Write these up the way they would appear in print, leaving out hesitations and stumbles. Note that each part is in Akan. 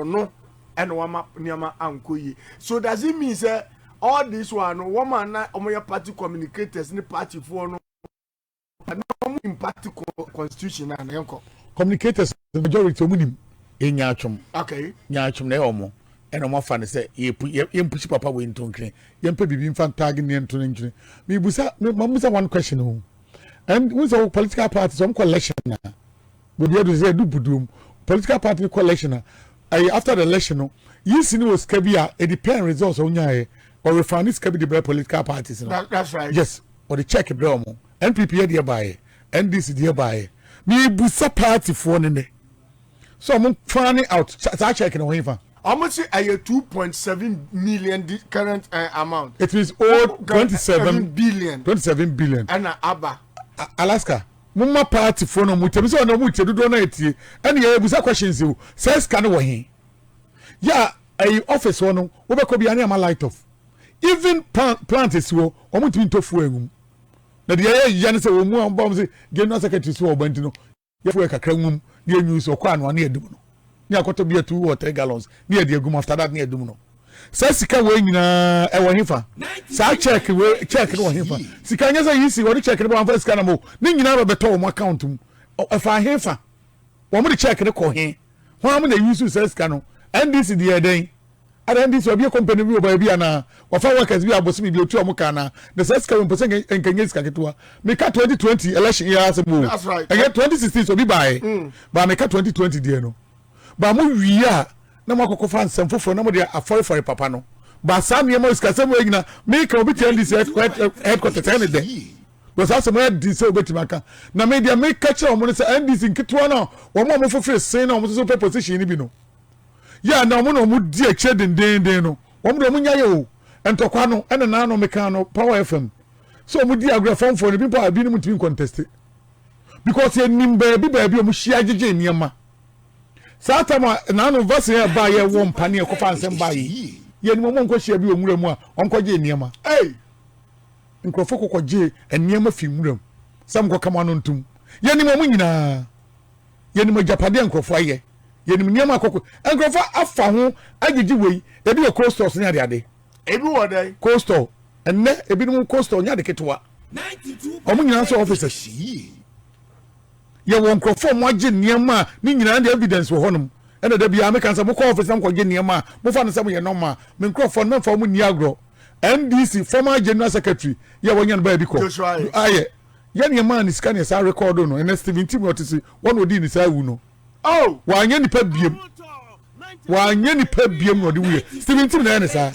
no and wama niama ankoyi. So does it mean say all this one woman na omoya party communicators ni party for no in party constitution and yanko communicators the majority omunim enyachum okay nyachum na yomo eno mo fa ne say ye push papa we ntonkre ye mpa bibi mfa tag ne ntonkre me busa mamusa one question o and we say political parties some collection na we do say do budum political party collection after the election no you see no skabia it depend results onya or refine skabi the political parties no that's right yes or the check it down NPP there by NDC there by me busa party for ne so I'm planning out start checking on him almost a 2.7 million current amount it is all 27 billion and aba Alaska mumma party for no mutem so no muche do na etie and ye busa questions you says can wo hin yeah a office one wo be ko bia na light off even plant is wo omutimi tofu engum na dia ye yane se wo mu ambom se general secretary so obanti no ye fu kakra ngum na enyu so kwa no na edum no ni akoto bia 2 or 3 gallons na edi egum after that na edum no sa sika we nyina e wo hifa sa check no wo hifa sika nya say yisi wo check no bo sika na mo ni nyina ba beto wo account mu e fa hifa wo mo check no ko he ho am na yusu sa sika no NDC die den ada NDC obi company bi oba bi ana wo fa workers bi abosi bi otu omuka na the sa sika we person enkanye sika ketwa me ka 2020 election year asemo that's right again 2016 so bi buy ba me ka 2020 die no ba mo wiya na makoko fan semfofo na mo de afori papa no ba sam ye mo iskasem we nyina me ka obi tell this headquarter ten de was also my DC obetimaka na me dia me ka kire o mo say NDC nkitwa na wo mo fofre sen na mo so position ni bi no ya na mo no mo di akye den no wo mo de mo nya ye o entokwa no ene na no me ka no Power FM so mo di agrafon for ni people abi ni mo timi contest because ye nimba bi o mo hia jeje niema Satama na no verse here ba ye wo mpane e kofa nsem ba yi ye ni mo nko hia bi onwura mu a onko je niema nkrofo kokoje niema fi nwura sam ko kama no ntum ye ni mo nyina ye ni mo japade nkrofo aye ye ni niema kokko nkrofo afa ho agigi wei ebi e coasters ni ade ebi wo dai coastal enne ebi no coastal nya de ketwa 92 omo nyina so officers ye won krofo mo age niema ni nyina de evidence wo honum ena da bia me kan say mo call officer ko age niema mo fa no say mo ye normal me krofo no fa mo ni agro NDC former general secretary ye wonyan ba bi ko aye ye niema ni scan ye sa record no ena 17 otisi won odi ni sa wu no oh wa nya nipa biem no de wu 17 na ena sa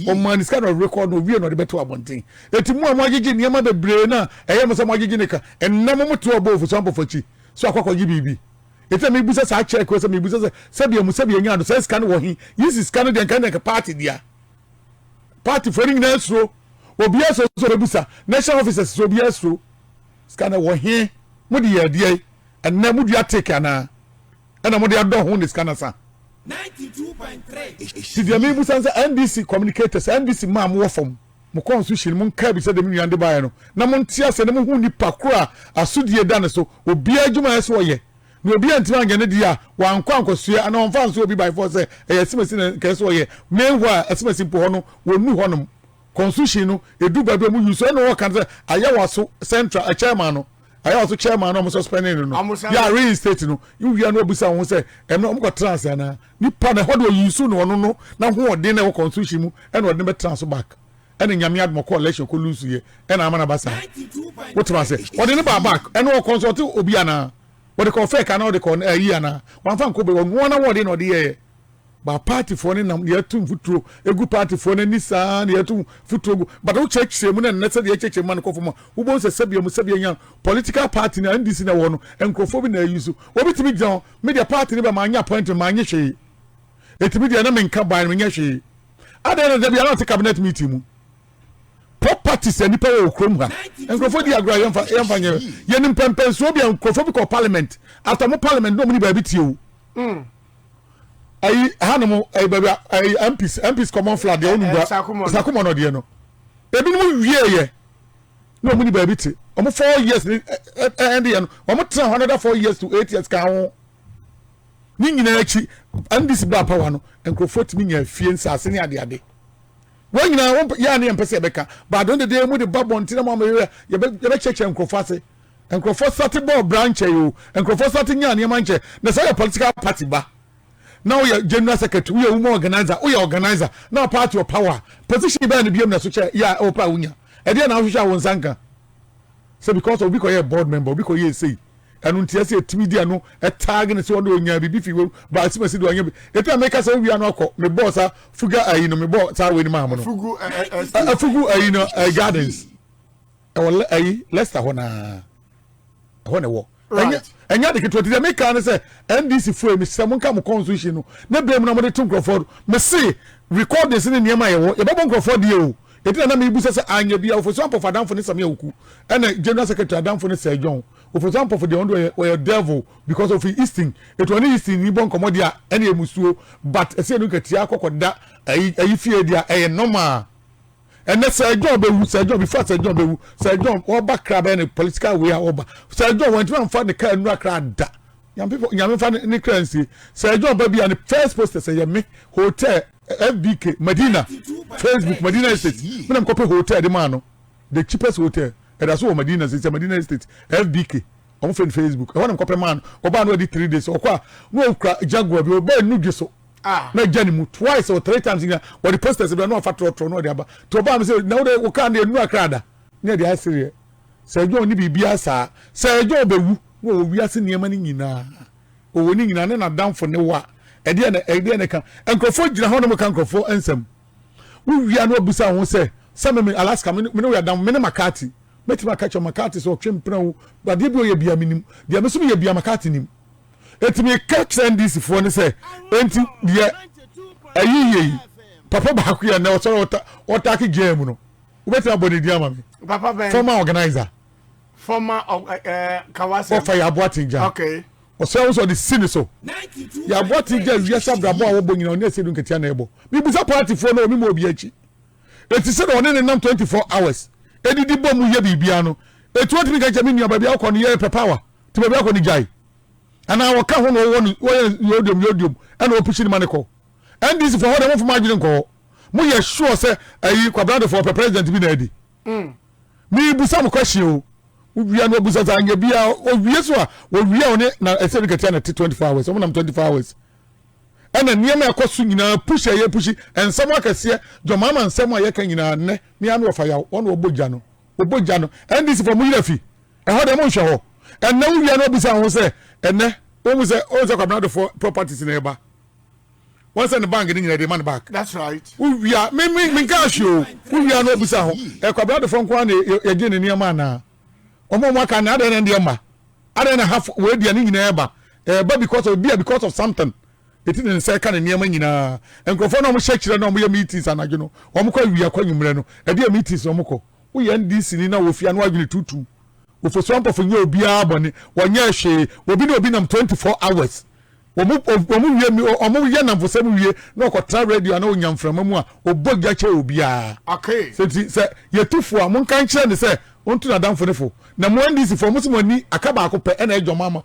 o man scan record no wie no de beto abonten etimu a mo age niema bebre na eye mo say mo age nika enna mo to obo fu sampo fachi so akwa gi bibi ete me busa sa check ko se me busa se bia nya do se scan wo hin yisi scan de kan de party dia party foreign na so obi aso so busa national officers so obi aso scan wo hin mo di ya die enna mo dia take ana mo dia do ho ni scan sa 92.3 si dia me busa se NDC communicators NDC ma mo wo fom mo constitution mo nka bi se de me nyande bae no na mo ntia se ne mo hu ni pakura asudie da ne so obi adwuma eso wo ye na obi antima ngene dia wa nkwankosua ana on fanso obi by force esimesi na keso wo ye mewa esimesi po ho no wonu ho no constitution no edu ba be mu use no wo kan se ayawa so central chairman no ayawa so chairman no mo suspending no ya reinstate no you wi na obusa ho se no mo ko transfer na nipa na ho do use no no na ho ode na wo constitution mu e na ode be transfer back ene nyame admo ko election ko lose ye ene amana basa what was say ode ne ba back ene wo consult obi ana ode ko fake ana ode ko yi ana wan fa ko be won na wode na ode ye ba party for ne nam ye tum futuro egu party for ne ni sa na ye tum futuro but wo check semu na ne se de check man ko fo wo bon se sebia mu sebia nya political party na NDC na wo no enkofo bi na yusu obi timi jan media party ne ba ma nya appointment ma nya hwe etimi de na menka ba na nya hwe ada na de bia na cabinet meeting mu properties any power of Chrome. And Crawford diagram ye nim pempen so bia Crawford parliament after mo parliament no many baby you ai hanamo ai baby ai MPs common flat de onugba sakumo no de no ebi no wie ye no many baby ti omo 4 years and the omo 4 years to 8 years ka ho ni nyina achi NDC ba power no enkrofo timi nya fie nsase ne ade won nyina won ya ne mpese beka ba don de mu de babon tina ma ye be cheche enkrofo ase enkrofo sati ball branch yo enkrofo sati nya ne manche na say political party ba now you general secretary we woman organizer now part your power position be na biem na so che ya opa unya e dey na hwehwa won sanka so because obi ko ye board member obi ko ye say anu ntia se etimi dia no e tag ne se wo onya bibi fi wo ba si masi do onya bi etu ameka se wi anu akọ me boss a fuga ayi no me boss ta we ni ma mo no fugu ayi no gardens e wo ayi Leicester ho na wo enya de ketoti de meka ne se NDC fu emi se monka mo constitution no na bem na mo de Nkrofo me se record this ni niam ayewo e babo Nkrofo de o etu na me ibu se anya bia ofo so ampo danfo ne sam yawoku ena general secretary danfo ne Sir John for example for the under or devil because of easting it only easting ni bon komodia ene emusuo but ese no katia kokoda ayi fie dia e normal ene Sir John be wu Sir John before Sir John be wu Sir John oba kraba ne political way oba Sir John want to fa the car nu akra da yam people yam fa ne currency Sir John ba bia the first poster say me hotel FBK Medina Facebook Medina Estate me na kope hotel de man no the cheapest hotel and that's what Medina State FBK on Facebook I want to copy man oba no 3 days okwa no Jaguar bi oba nu so na jani mu twice or 3 times in what the posters be no fa tro no de aba to oba me say na we o kan de nu akrada na de asiri Sir John ni bibia sa Sir John bewu wo wi ase niam ni nyina o woni nyina na damfo ne wa e de na kan Nkrofo gina ho no kan Nkrofo ensam wo wi anu obusa ho say me Alaska me no we dam me ne Makati metima catch Makati so twempran ba de bi o ye bia minim de me so ye bia Makati nim etimi catch NDC fo ne say enti de ayiye papa ba ku ya na o so wota ki game no ubetima body dia ma me papa ben former organizer former Kawase of ya Boatinja okay o so the sin so ya Boatinja wiasa brabo a wo bonyina oni ase du nketia na ebo mi busa party fo na o mi mo obi achi eti se no ne nam 24 hours edidi bom ye bibia no etu otimi ka jami nua ba bia ko no ye pepawa ti ba bia ko ni jai ana wo ka ho no wo yodium ana wo pushi ni maniko NDC for ho dem for magine ko mo ye sure say ayi kwabrado for president bi na edi mi busa mo question o wia no busa za anya bia o wie so a wo wie o ne na ese ni katia na 24 hours o mo nam 24 hours ana niam ekosu nyina push aye pushi ensam akase jomama ensam aye kan nyina ne mi anu ofa ya won obogya no NDC for mu yirafi e ho de mo hwe ho enne wo wi no bisa ho se enne o mu se o ze kwabnado for properties na eba once in the bank ni nyina de man back that's right wo wi a me ka show wo wi no bisa ho e kwabnado for nkwa na ye gye ne niam ana omo mo aka na ade ne ndie na half we dia ni nyina eba but because of something it didn't say kan niam nyina Nkrofo na mo hye na mo ye meetings anadwo no omo kwa wi akwa nwumre no e dia meetings omo ko wo ye NDC ni na wo fia no adwene tutu wo fo swampo fo nye obi abone wonya hwe obi na obi nam 24 hours omo ye nam fo sem wie na okotra radio na onyamframa mu a obogya che obi a okay se ye tufu a mon kan kire ne se ontu na damfo ne fo na mo NDC fo mo so ni akaba akope na ejomama